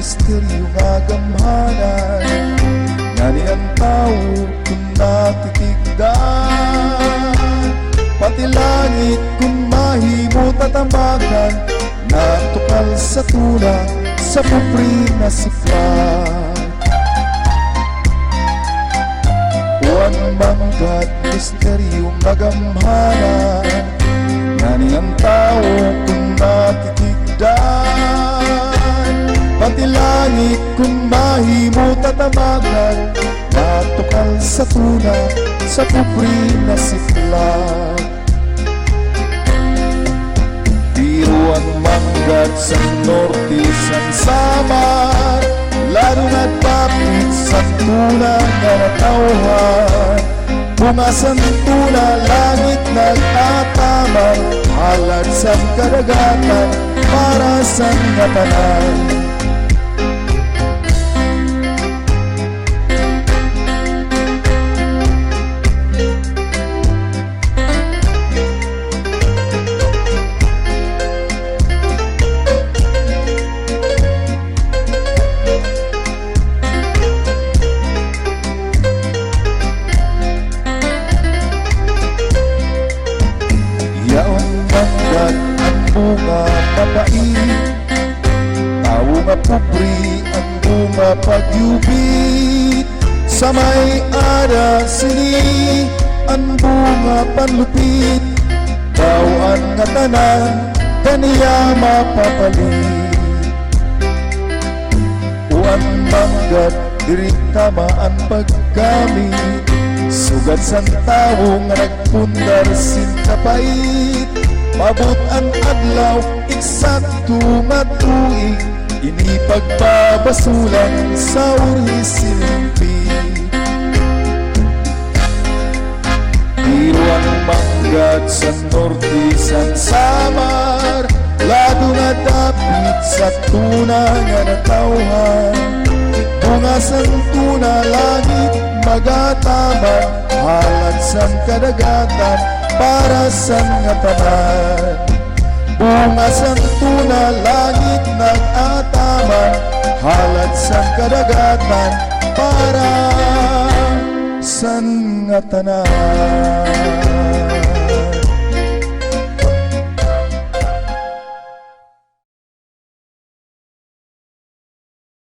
misteryo nga gamhanan, nga ni ang tao kung natitigdan, pati langit kung mahimo tatamagan, natukal sa tuna sa pupri na siplat. Huwag manggat misteryo nga gamhanan, nga ni ang tao kung natitigdan, pati langit kung mahimo tatamagan, natukal sa tuna sa pupri na siplat. Biro ang manggat sa norte sang samar, lalo na tapit sa tuna nga natauhan. Bunga sa tuna langit nag-ataman, halad sa karagatan para sa ngatanan. Bunga mapait, tao nga pupri ang bunga pagyubit, sa may ara sini ang bunga panlupit, tao ang nga tanan kaniya mapapalit. Uwan manggat dirit tama ang paggamit, sugat sang tao nga nagpundar sintapait, mabot ang adlaw, eksakto nga tuig, ini pagbabasulan sa uri silpi. Biro ang manggat sa norte sang samar, lado nga dapit sa tuna nga natauhan. Bunga sang tuna langit magataman, halad sang kadagatan para sa ngataman. Bunga sang tuna langit nag-ataman, halad sa kadagatan para sa ngatanan.